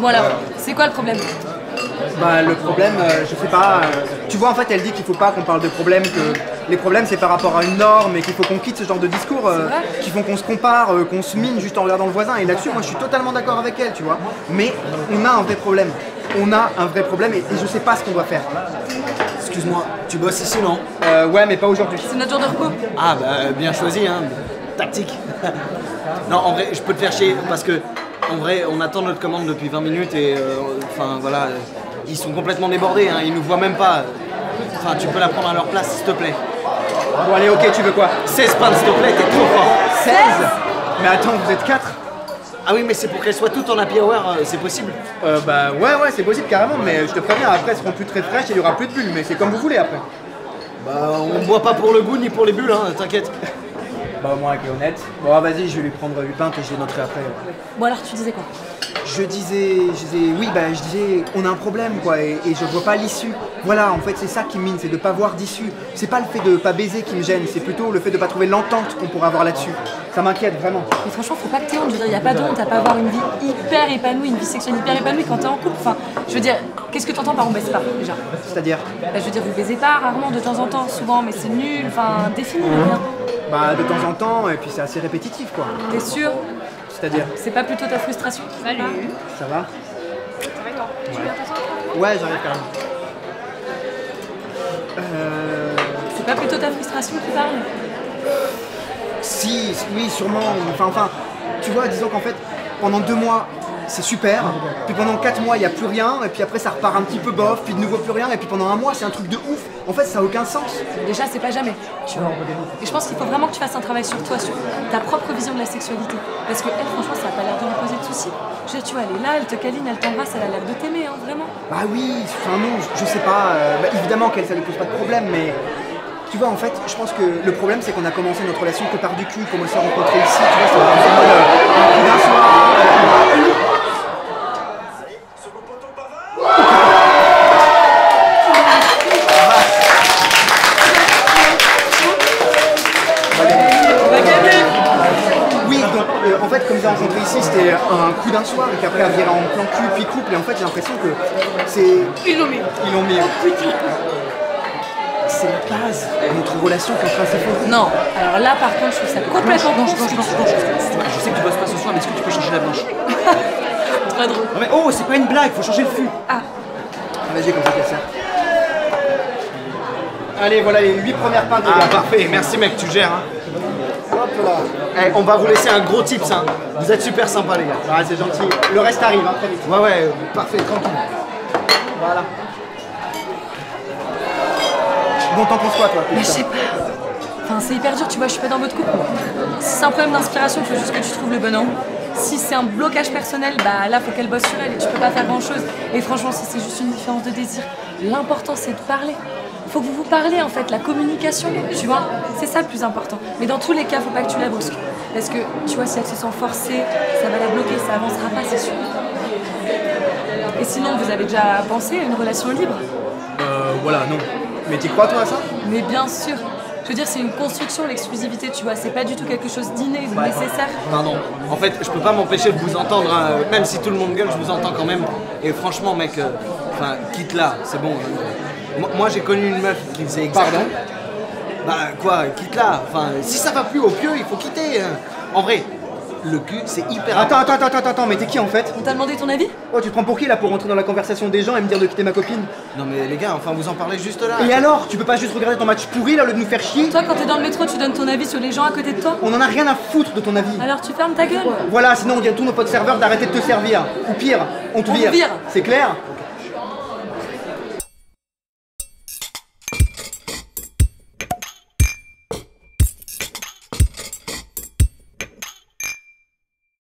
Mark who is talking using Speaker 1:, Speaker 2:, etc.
Speaker 1: Bon alors, c'est quoi le problème?
Speaker 2: Bah le problème, je sais pas, tu vois en fait elle dit qu'il faut pas qu'on parle de problèmes, que les problèmes c'est par rapport à une norme et qu'il faut qu'on quitte ce genre de discours qui font qu'on se compare, qu'on se mine juste en regardant le voisin, et là-dessus moi je suis totalement d'accord avec elle, tu vois. Mais on a un vrai problème, et je sais pas ce qu'on doit faire.
Speaker 3: Excuse-moi, tu bosses ici, non?
Speaker 2: Ouais mais pas aujourd'hui.
Speaker 1: C'est notre jour de repos.
Speaker 3: Ah bah bien choisi, hein, tactique. Non, en vrai, je peux te faire chier, parce que en vrai, on attend notre commande depuis 20 minutes et enfin voilà, ils sont complètement débordés, hein, ils nous voient même pas. Enfin, tu peux la prendre à leur place, s'il te plaît.
Speaker 2: Bon allez, ok, tu veux quoi?
Speaker 3: 16 pintes, s'il te plaît, t'es trop fort.
Speaker 2: 16? Mais attends, vous êtes 4?
Speaker 3: Ah oui, mais c'est pour qu'elles soient toutes en happy hour, c'est possible?
Speaker 2: Bah ouais, c'est possible carrément, mais je te préviens, après elles seront plus très fraîches et il y aura plus de bulles, mais c'est comme vous voulez après.
Speaker 3: Bah on boit pas pour le goût ni pour les bulles, hein, t'inquiète.
Speaker 2: Bah au moins elle est honnête. Bon vas-y, je vais lui prendre 8 pintes et je les noterai après.
Speaker 1: Bon alors, tu disais quoi?
Speaker 2: Je disais, on a un problème quoi, et je vois pas l'issue. Voilà, en fait c'est ça qui mine, c'est de pas voir d'issue. C'est pas le fait de pas baiser qui me gêne, c'est plutôt le fait de pas trouver l'entente qu'on pourrait avoir là-dessus. Ça m'inquiète vraiment.
Speaker 1: Mais franchement, faut pas que t'aies honte, je veux dire, y a pas de honte à pas avoir une vie hyper épanouie, une vie sexuelle hyper épanouie quand t'es en couple. Enfin, je veux dire, qu'est-ce que t'entends par on baise pas déjà?
Speaker 2: C'est-à-dire?
Speaker 1: Bah, je veux dire, vous baisez pas rarement de temps en temps, souvent, mais c'est nul, enfin, défini rien.
Speaker 2: Bah de temps en temps, et puis c'est assez répétitif quoi.
Speaker 1: T'es sûr?
Speaker 2: C'est-à-dire?
Speaker 1: C'est pas plutôt ta frustration? Salut.
Speaker 2: Ça va?
Speaker 4: Ça va et toi? Tu viens t'asseoir avec moi?
Speaker 2: Ouais, j'arrive carrément.
Speaker 1: C'est pas plutôt ta frustration qui parle?
Speaker 2: Si, oui, sûrement. Enfin, tu vois, disons qu'en fait, pendant 2 mois, c'est super. Puis pendant 4 mois, il n'y a plus rien. Et puis après, ça repart un petit peu bof. Puis de nouveau, plus rien. Et puis pendant 1 mois, c'est un truc de ouf. En fait, ça n'a aucun sens.
Speaker 1: Déjà, c'est pas jamais, tu vois. Et je pense qu'il faut vraiment que tu fasses un travail sur toi, sur ta propre vision de la sexualité. Parce que elle, franchement, ça a pas l'air de lui poser de soucis. Je veux dire, tu vois, elle est là, elle te câline, elle t'embrasse, elle a l'air de t'aimer, hein, vraiment.
Speaker 2: Bah oui, enfin non, je sais pas. Bah, évidemment qu'elle, ça ne pose pas de problème, mais... Tu vois, en fait, je pense que le problème, c'est qu'on a commencé notre relation que par du cul, comme on s'est rencontrés ici, tu vois, c'est en mode un coup d'un soir. Oui, donc en fait, comme on s'est rencontrés ici, c'était un coup d'un soir, et qu'après, elle virait en plan cul, puis couple, et en fait, j'ai l'impression que c'est...
Speaker 1: Ils l'ont mis.
Speaker 2: Ils l'ont mis. C'est la base de notre relation qui est en train de s'effondrer.
Speaker 1: Non, alors là, par contre, je trouve ça complètement
Speaker 3: Blanche. Je sais que tu bosses pas ce soir, mais est-ce que tu peux changer la blanche?
Speaker 1: Très drôle.
Speaker 3: Non mais oh, c'est pas une blague, faut changer le fût.
Speaker 1: Ah,
Speaker 2: Vas-y, comme ça, fais ça. Allez, voilà les 8 premières pintes, les
Speaker 3: Ah
Speaker 2: gars.
Speaker 3: parfait, merci mec, tu gères. Hein.
Speaker 2: Hop là.
Speaker 3: Eh, on va vous laisser un gros tips, hein. Vous êtes super sympa les gars.
Speaker 2: Ah, c'est gentil. Le reste arrive, hein, très vite.
Speaker 3: Ouais, parfait, tranquille.
Speaker 2: Voilà. Bon, t'en penses quoi, toi?
Speaker 1: mais je sais pas. Enfin, c'est hyper dur, tu vois, je suis pas dans votre couple. Si c'est un problème d'inspiration, il faut juste que tu trouves le bon angle. Si c'est un blocage personnel, bah là, faut qu'elle bosse sur elle et tu peux pas faire grand chose. Et franchement, si c'est juste une différence de désir, l'important c'est de parler. Faut que vous vous parlez en fait, la communication, tu vois, c'est ça le plus important. Mais dans tous les cas, faut pas que tu la brusques. Parce que, tu vois, si elle se sent forcée, ça va la bloquer, ça avancera pas, c'est sûr. Et sinon, vous avez déjà pensé à une relation libre?
Speaker 2: Voilà, non. Mais t'y crois, toi, à ça?
Speaker 1: Mais bien sûr. Je veux dire, c'est une construction, l'exclusivité, tu vois, c'est pas du tout quelque chose d'inné, de nécessaire.
Speaker 3: Pardon, en fait, je peux pas m'empêcher de vous entendre, hein. Même si tout le monde gueule, je vous entends quand même. Et franchement, mec, enfin, quitte là, c'est bon. Moi, j'ai connu une meuf qui faisait exactement.
Speaker 2: Pardon?
Speaker 3: Bah quoi, quitte là. Enfin, si ça va plus au pieu, il faut quitter. En vrai, le cul, c'est hyper.
Speaker 2: Attends, mais t'es qui en fait?
Speaker 1: On t'a demandé ton avis?
Speaker 2: Oh, tu te prends pour qui là pour rentrer dans la conversation des gens et me dire de quitter ma copine?
Speaker 3: Non mais les gars, enfin, vous en parlez juste là.
Speaker 2: Et alors? Tu peux pas juste regarder ton match pourri là, au lieu de nous faire chier?
Speaker 1: Toi, quand t'es dans le métro, tu donnes ton avis sur les gens à côté de toi?
Speaker 2: On en a rien à foutre de ton avis.
Speaker 1: Alors tu fermes ta gueule.
Speaker 2: Voilà, sinon on dit à tous nos potes serveurs d'arrêter de te servir. Ou pire, on te
Speaker 1: On
Speaker 2: vire.
Speaker 1: vire.
Speaker 2: C'est clair?